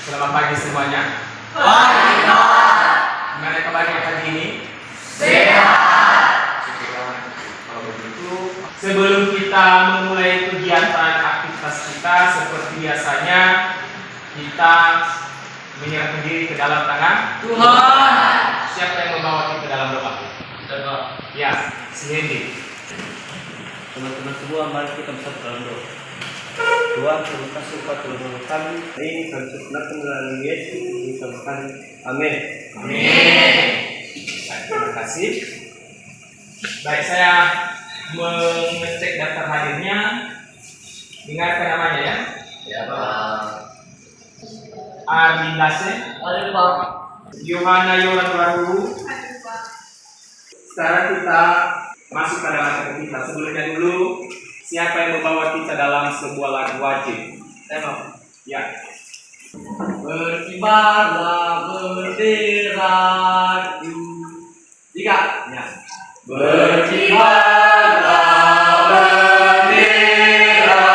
Selamat pagi semuanya. Pagi, Pak. Gimana kabarnya pagi ini? Sehat. Syukurlah. Kalau begitu, sebelum kita memulai kegiatan aktivitas kita seperti biasanya, kita menyerahkan diri ke dalam tangan Tuhan. Siapa yang membawa kita ke dalam doa? Ya, si Hendy. Teman-teman semua, mari kita bersatu dalam doa. Tuhan, terima kasih Engkau telah menolong kami. Ini kami persilakan melalui Yesus bersama kami. Amin. Amin. Baik, terima kasih. Baik, saya mengecek daftar hadirnya. Dengarkan namanya ya. Ya, Pak. Arlindase, Ada, Pak. Yohana Yohan Baru. Sekarang kita masuk pada materi kita. Sebelumnya dulu, siapa yang membawa kita dalam sebuah lagu wajib? Saya mau. Ya. Berkibarlah bendera tiga. Ya. Berkibarlah benderaku,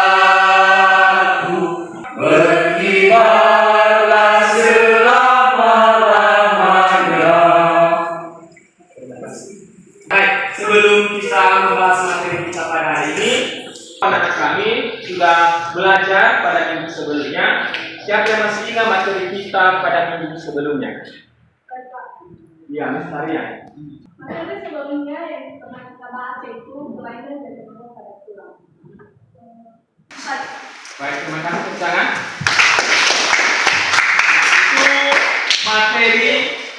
berkibarlah selama-lamanya. Terima kasih. Baik, sebelum kita membahas materi kita pada hari ini, anak kami sudah belajar pada minggu sebelumnya. Siapa yang masih ingat materi kita pada minggu sebelumnya? Iya, Miss Maria. Materi sebelumnya yang pernah kita bahas yaitu kelahiran dan penyebab pada tulang. Baik, terima kasih tepuk tangan. Itu materi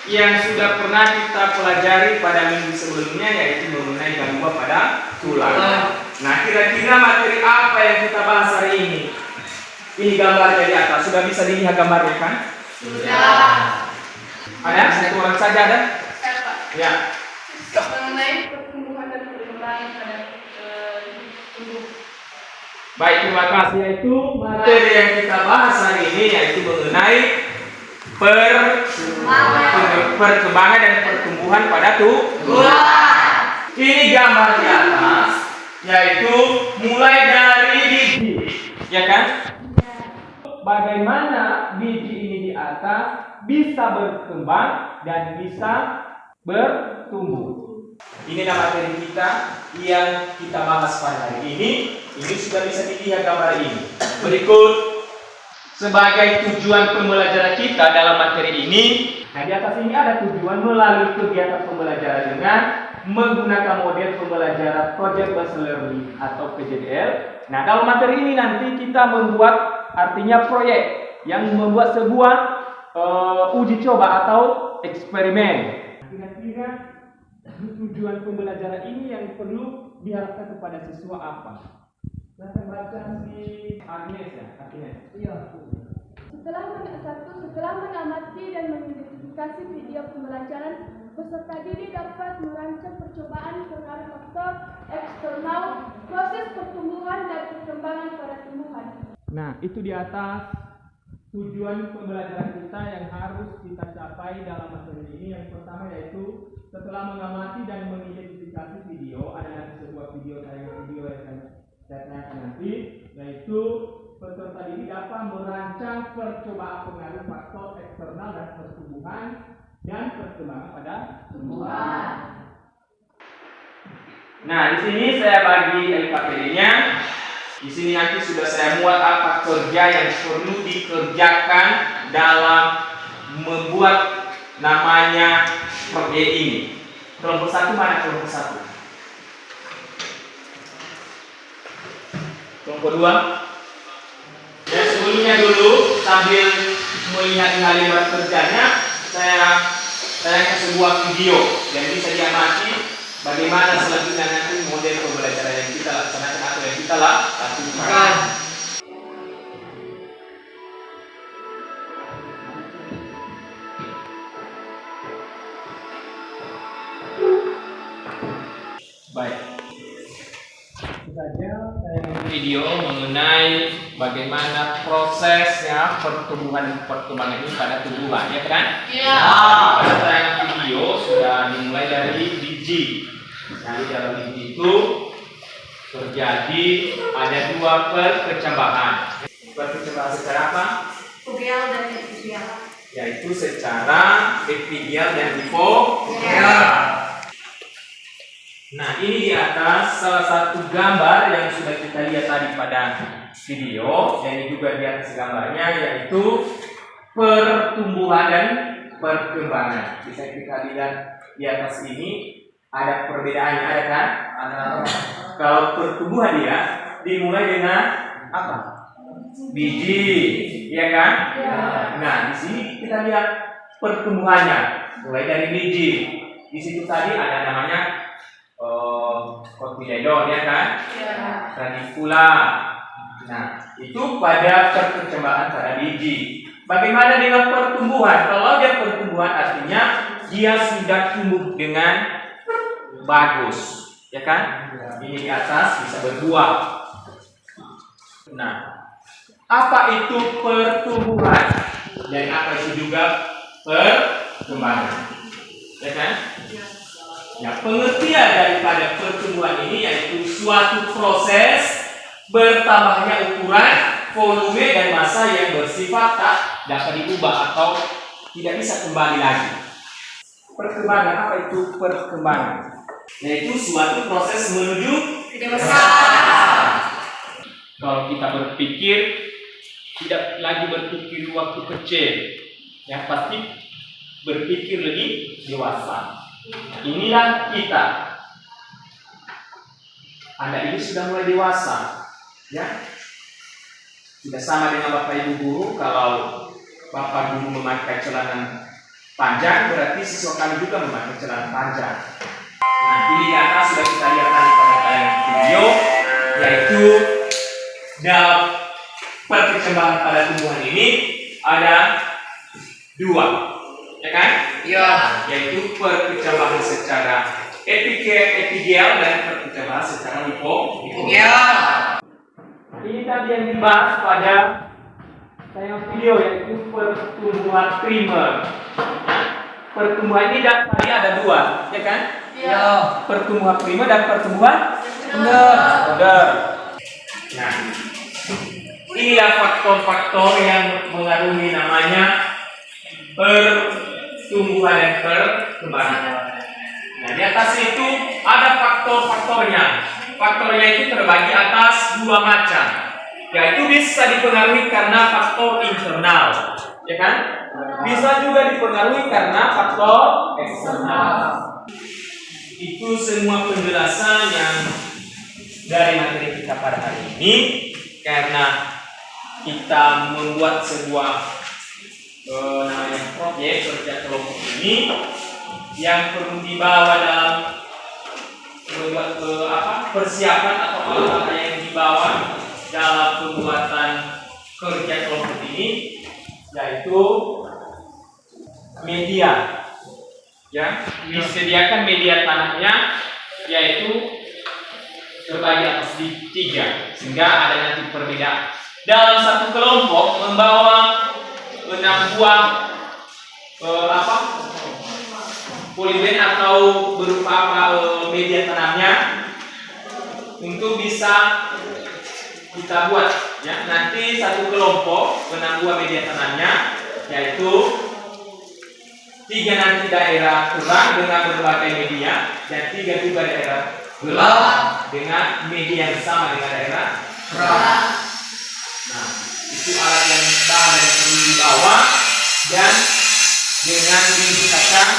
yang sudah pernah kita pelajari pada minggu sebelumnya, yaitu mengenai gangguan pada tulang. Nah, kira-kira materi apa yang kita bahas hari ini? Ini gambarnya di atas. Sudah bisa dilihat gambarnya kan? Sudah. Ada? Satu orang saja ada? Ya. Mengenai pertumbuhan dan perkembangan pada tubuh. Baik, terima kasih. Yaitu materi yang kita bahas hari ini yaitu mengenai perkembangan dan pertumbuhan pada tulang. Ini gambar di atas, yaitu mulai dari biji, ya kan? Bagaimana biji ini di atas bisa berkembang dan bisa bertumbuh. Inilah materi kita yang kita bahas pada hari ini. Ini sudah bisa dilihat gambar ini. Berikut sebagai tujuan pembelajaran kita dalam materi ini. Nah, di atas ini ada tujuan melalui kegiatan pembelajaran dengan menggunakan model pembelajaran Project Based Learning atau PJBL. Nah, dalam materi ini nanti kita membuat artinya proyek yang membuat sebuah uji coba atau eksperimen. Kira-kira tujuan pembelajaran ini yang perlu diharapkan kepada siswa apa? Kita baca si Agnes ya, Agnes. Iya. Setelah mengamati dan mengidentifikasi video pembelajaran, peserta didik dapat merancang percobaan pengaruh faktor eksternal, proses pertumbuhan dan perkembangan pada tumbuhan. Nah, itu di atas tujuan pembelajaran kita yang harus kita capai dalam materi ini. Yang pertama yaitu setelah mengamati dan mengidentifikasi video, ada nanti sebuah tayangan video yang saya tanyakan nanti, yaitu peserta didik dapat merancang percobaan pengaruh faktor eksternal dan pertumbuhan dan perkembangan pada tumbuhan. Nah, di sini saya bagi LKPD-nya. Di sini nanti sudah saya muat apa kerja yang perlu dikerjakan dalam membuat namanya proyek ini. Kelompok satu mana kelompok satu? Kelompok dua? Ya, sebelumnya dulu sambil melihat kalimat kerjanya, saya tayangkan sebuah video yang bisa diamati bagaimana selanjutnya nanti model pembelajaran yang kita laksanakan atau yang kita lakukan. Baik. Itu saja saya video mengenai bagaimana prosesnya pertumbuhan ini pada tumbuhan, ya kan? Iya. Pada tayangan video sudah dimulai dari biji. Nah, di dalam biji itu terjadi ada dua perkecambahan. Perkecambahan secara apa? Tugial dan epigial. Yaitu secara epigial dan hipogial. Nah, ini di atas salah satu gambar yang sudah kita lihat tadi pada video. Dan ini juga di atas gambarnya, yaitu pertumbuhan dan perkembangan. Bisa kita lihat di atas ini ada perbedaannya, ada kan? Ada. Kalau pertumbuhan dia dimulai dengan apa? Biji, ya kan? Ya. Nah, di sini kita lihat pertumbuhannya mulai dari biji. Di situ tadi ada namanya kotiledon, ya kan? Ya. Radicula. Nah, itu pada perkecambahan pada biji. Bagaimana dengan pertumbuhan? Kalau dia pertumbuhan artinya dia sudah tumbuh dengan bagus, ya kan? Ini di atas bisa berbuah. Nah, apa itu pertumbuhan dan apa itu juga perkembangan, ya kan? Ya, pengertian daripada pertumbuhan ini yaitu suatu proses bertambahnya ukuran, volume dan massa yang bersifat tak dapat diubah atau tidak bisa kembali lagi. Perkembangan, apa itu perkembangan? Yaitu suatu proses menuju Kedewasaan. Kalau kita berpikir, tidak lagi berpikir waktu kecil, yang pasti berpikir lebih dewasa. Inilah kita. Anda ini sudah mulai dewasa, ya. Tidak sama dengan Bapak Ibu guru. Kalau Bapak guru memakai celana panjang, berarti siswa kami juga memakai celana panjang. Nah, ini di atas sudah kita lihat tadi pada tayangan video, yaitu dalam perkembangan pada tumbuhan ini ada dua, ya kan? Iya. Yaitu perkembangan secara epigial dan perkembangan secara hipogial. Ini tadi yang dibahas pada tayangan video, yaitu pertumbuhan primer. Pertumbuhan ini tadi ada dua, ya kan? Ya. Pertumbuhan primer dan pertumbuhan sekunder. Nah, inilah faktor-faktor yang mengarungi namanya pertumbuhan dan perkembangan. Nah, di atas itu ada faktor-faktornya. Faktornya itu terbagi atas dua macam, yaitu bisa dipengaruhi karena faktor internal, ya kan? Bisa juga dipengaruhi karena faktor eksternal. Itu semua penjelasan yang dari materi kita pada hari ini, karena kita membuat sebuah namanya proyek kerja kelompok ini yang perlu dibawa dalam membuat persiapan atau apa yang dibawa dalam pembuatan kerja kelompok ini, yaitu media. Ya, disediakan media tanahnya, yaitu terbagi atas di 3, sehingga ada nanti perbedaan. Dalam satu kelompok membawa 6 buah poliben atau berupa media tanamnya untuk bisa kita buat, ya. Nanti satu kelompok 6 buah media tanamnya, yaitu 3 nanti daerah terang dengan berbagai media, dan 3 juga daerah gelap dengan media yang sama dengan daerah terang. Nah, itu alat yang bahan yang perlu dibawa, dan dengan bibit kacang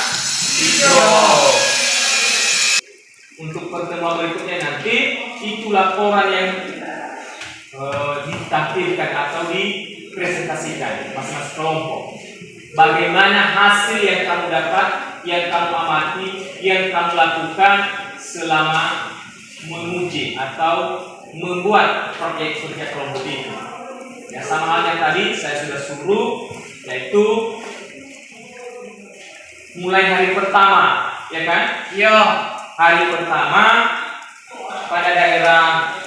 hijau. Untuk pertemuan berikutnya nanti itu laporan yang ditampilkan atau dipresentasikan masing-masing kelompok. Bagaimana hasil yang kamu dapat, yang kamu amati, yang kamu lakukan selama menguji atau membuat proyek kerja kelompok itu. Ya, sama halnya tadi saya sudah suruh, yaitu mulai hari pertama, ya kan? Iya. Hari pertama pada daerah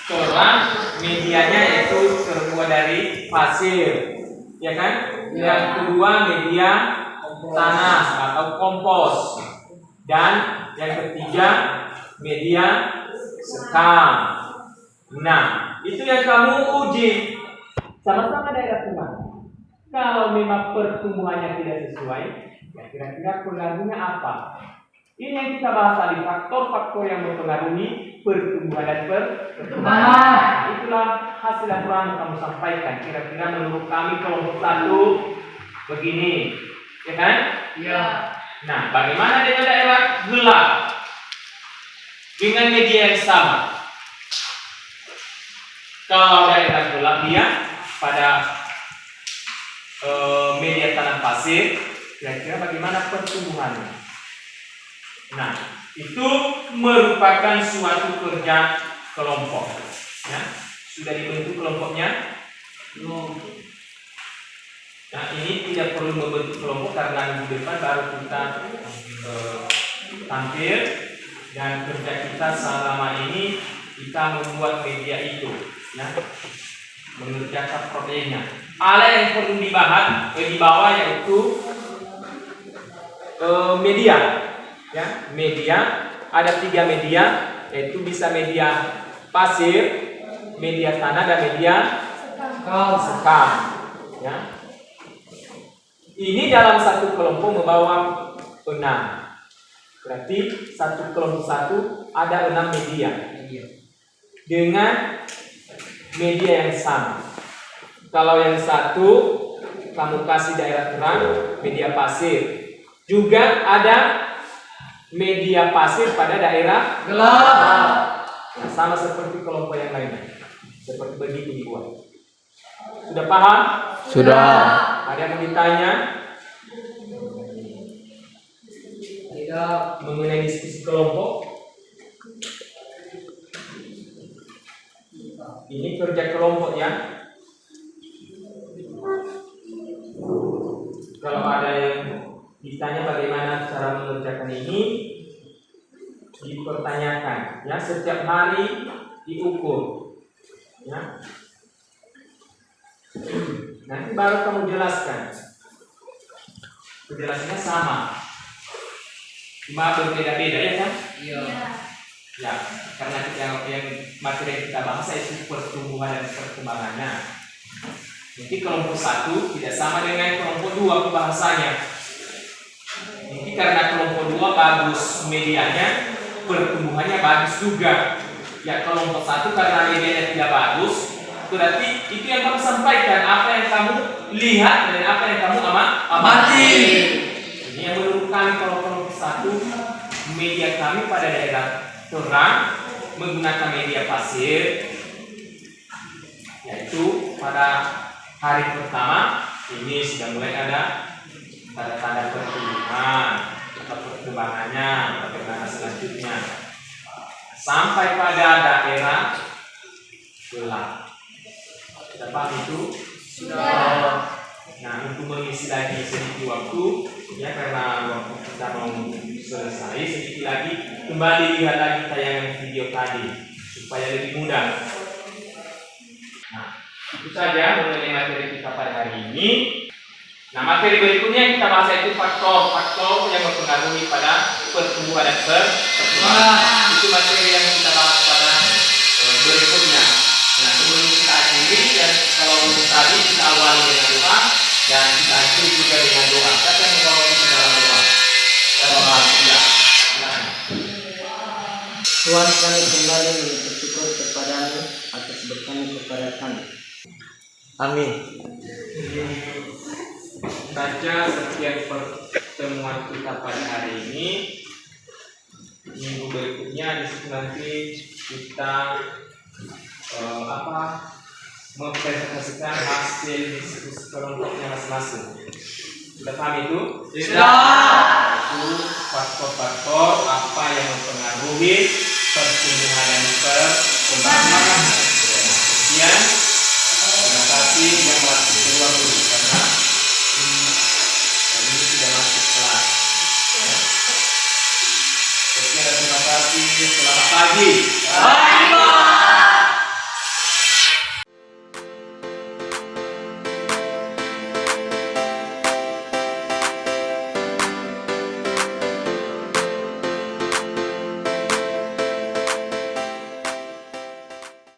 terang, medianya yaitu terbuat dari pasir, ya kan? Yang kedua media tanah atau kompos, dan yang ketiga media sekam. Nah, itu yang kamu uji. Sama-sama daerah terang. Kalau memang pertumbuhannya tidak sesuai, ya kira-kira pengaruhnya apa? Ini yang kita bahas tadi, faktor-faktor yang mempengaruhi pertumbuhan dan perkembangan. Nah, itulah hasil laporan yang kamu sampaikan. Kira-kira menurut kami kelompok 1 begini, ya kan? Iya. Nah, bagaimana dengan daerah gelap? Dengan media yang sama. Kalau daerah gelap dia pada media tanah pasir, kira-kira bagaimana pertumbuhannya? Nah, itu merupakan suatu kerja kelompok. Ya, sudah dibentuk kelompoknya? Belum. Nah, ini tidak perlu membentuk kelompok karena minggu depan baru kita tampil, dan kerja kita selama ini kita membuat media itu, ya, mengerjakan proteinnya. Alat yang perlu dibahas di bawah yaitu media, ya, media. Ada 3 media, yaitu bisa media pasir, media tanah, dan media sekam, ya. Ini dalam satu kelompok membawa 6. Berarti satu kelompok 1 ada 6 media dengan media yang sama. Kalau yang satu kamu kasih daerah terang, media pasir. Juga ada media pasir pada daerah gelap. Nah, sama seperti kelompok yang lainnya. Seperti begitu dibuat. Sudah paham? Sudah. Ada yang mau ditanya? Tidak. Mengenai diskusi kelompok? Ini kerja kelompok, ya. Kalau ada yang ditanya bagaimana cara mengerjakan ini, dipertanyakan, ya, setiap hari diukur, ya. Nanti baru kamu jelaskan. Penjelasannya sama, cuma berbeda-beda, ya kan? Iya. Ya, karena yang materi yang kita bahas itu pertumbuhan dan perkembangannya. Jadi kelompok 1 tidak sama dengan kelompok 2 pembahasannya. Jadi karena kelompok 2 bagus medianya, pertumbuhannya bagus juga. Ya, kelompok 1 karena medianya tidak bagus, berarti itu yang kamu sampaikan, apa yang kamu lihat dan apa yang kamu amati. Ini yang menurut kami kalau kelompok 1, media kami pada daerah terang menggunakan media pasir, yaitu pada hari pertama ini sudah mulai ada tanda-tanda pertumbuhan atau perkembangannya, bagaimana selanjutnya sampai pada daerah gelap. Sudah paham itu? Sudah. Nah, untuk mengisi lagi sedikit waktu, ya, karena waktu kita mau selesai, sedikit lagi kembali lihat lagi tayangan video tadi supaya lebih mudah. Nah, itu saja mengenai materi kita pada hari ini. Nah, materi berikutnya yang kita bahas itu faktor-faktor yang mempengaruhi pada pertumbuhan dan perkembangan. Itu materi yang kita bahas pada berikutnya. Nah, sebelum kita akhiri, dan kalau tadi kita awali dengan doa dan kita akhiri juga dengan doa. Siapa yang membawa kita dalam doa? Doa, ya. Tuhan, kami kembali bersyukur kepadamu atas berkami kepada kami. Amin. Baca setiap pertemuan kita pada hari ini. Minggu berikutnya di situ nanti kita mempresentasikan hasil diskusi kelompoknya masing-masing. Sudah paham itu? Sudah. Itu faktor-faktor apa yang mempengaruhi pertumbuhan dan perkembangan.